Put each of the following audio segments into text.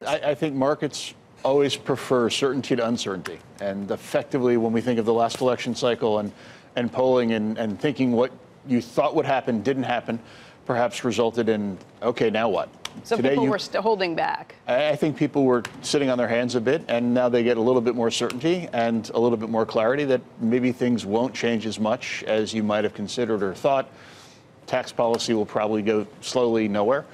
I think markets always prefer certainty to uncertainty. And effectively, when we think of the last election cycle and polling and thinking what you thought would happen didn't happen, perhaps resulted in, okay, now what? So Today people were still holding back. I think people were sitting on their hands a bit, and now they get a little bit more certainty and a little bit more clarity that maybe things won't change as much as you might have considered or thought. Tax policy will probably go slowly nowhere.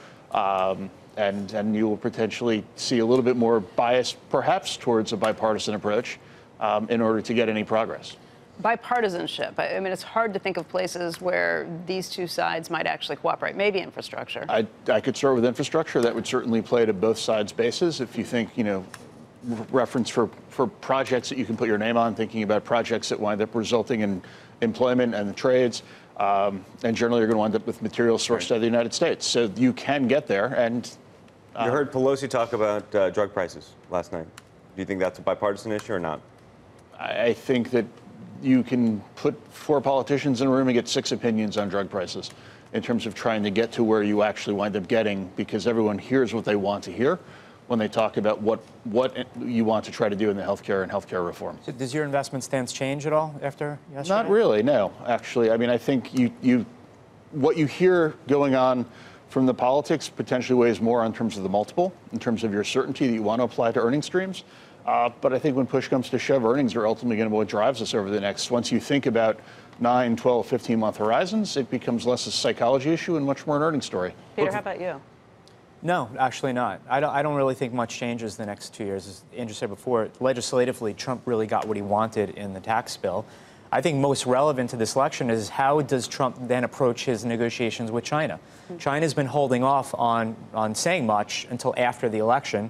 And you will potentially see a little bit more bias, perhaps, towards a bipartisan approach in order to get any progress. Bipartisanship. I mean, it's hard to think of places where these two sides might actually cooperate. Maybe infrastructure. I could start with infrastructure. That would certainly play to both sides' bases. If you think, reference for projects that you can put your name on, thinking about projects that wind up resulting in employment and the trades. And generally, you're going to wind up with materials sourced out of the United States. So you can get there. And you heard Pelosi talk about drug prices last night. Do you think that's a bipartisan issue or not? I think that you can put 4 politicians in a room and get 6 opinions on drug prices in terms of trying to get to where you actually wind up getting, because everyone hears what they want to hear when they talk about what you want to try to do in the healthcare and healthcare reform. So does your investment stance change at all after yesterday? Not really, no. Actually, I mean, I think what you hear going on from the politics potentially weighs more in terms of the multiple, in terms of your certainty that you want to apply to earning streams. But I think when push comes to shove, earnings are ultimately going to be what drives us over the next. Once you think about 9, 12, 15-month horizons, it becomes less a psychology issue and much more an earnings story. Peter, how about you? No, actually not. I don't really think much changes the next 2 years. As Andrew said before, legislatively, Trump really got what he wanted in the tax bill. I think most relevant to this election is how does Trump then approach his negotiations with China? China's been holding off on saying much until after the election.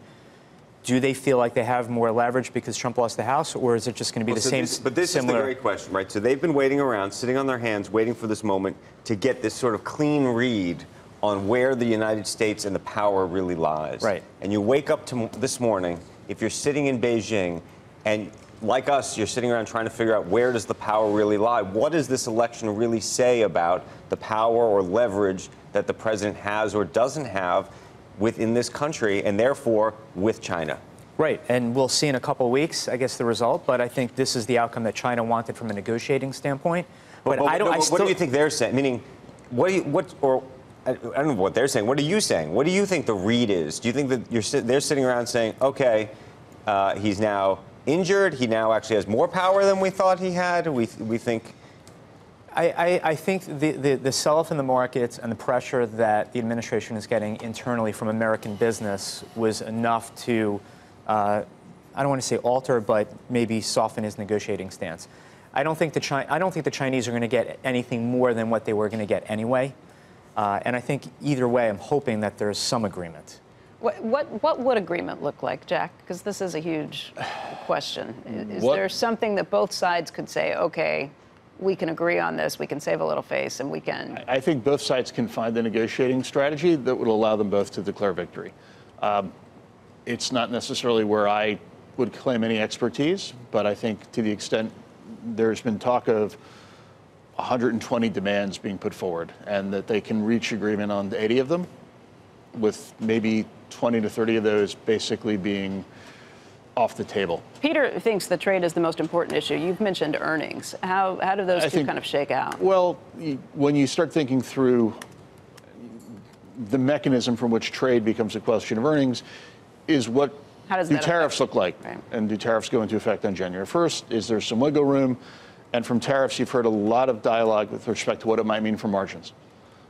Do they feel like they have more leverage because Trump lost the House, or is it just going to be the same? But this is the great question, right? So they've been waiting around, sitting on their hands, waiting for this moment to get this sort of clean read on where the United States and the power really lies. Right. And you wake up this morning, if you're sitting in Beijing, and like us, you're sitting around trying to figure out where does the power really lie? What does this election really say about the power or leverage that the president has or doesn't have within this country, and therefore with China? Right, and we'll see in a couple of weeks, I guess, the result. But I think this is the outcome that China wanted from a negotiating standpoint. But I don't. What do you think they're saying? Meaning, I don't know what they're saying. What are you saying? What do you think the read is? Do you think that they're sitting around saying, okay, he's now injured. He now actually has more power than we thought he had. We think. I think the sell-off in the markets and the pressure that the administration is getting internally from American business was enough to, I don't want to say alter, but maybe soften his negotiating stance. I don't think the Chinese are going to get anything more than what they were going to get anyway. And I think either way, I'm hoping that there's some agreement. What would agreement look like, Jack? Because this is a huge question. Is there something that both sides could say, okay, we can agree on this, we can save a little face, and we can... I think both sides can find the negotiating strategy that would allow them both to declare victory. It's not necessarily where I would claim any expertise, but I think to the extent there's been talk of 120 demands being put forward and that they can reach agreement on 80 of them, with maybe 20 to 30 of those basically being off the table. Peter thinks the trade is the most important issue. You've mentioned earnings. How do those two kind of shake out? Well, when you start thinking through the mechanism from which trade becomes a question of earnings, is what do tariffs look like? Right. And do tariffs go into effect on January 1st? Is there some wiggle room? And from tariffs, you've heard a lot of dialogue with respect to what it might mean for margins.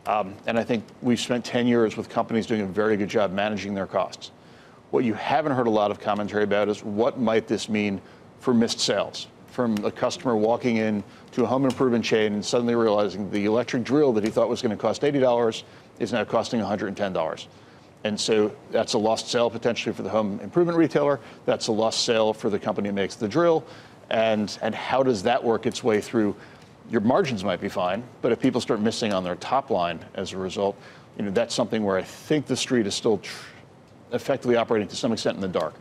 And I think we've spent 10 years with companies doing a very good job managing their costs. What you haven't heard a lot of commentary about is what might this mean for missed sales, from a customer walking in to a home improvement chain and suddenly realizing the electric drill that he thought was going to cost $80 is now costing $110. And so that's a lost sale potentially for the home improvement retailer. That's a lost sale for the company that makes the drill. And how does that work its way through? Your margins might be fine, but if people start missing on their top line as a result, that's something where I think the street is still effectively operating to some extent in the dark.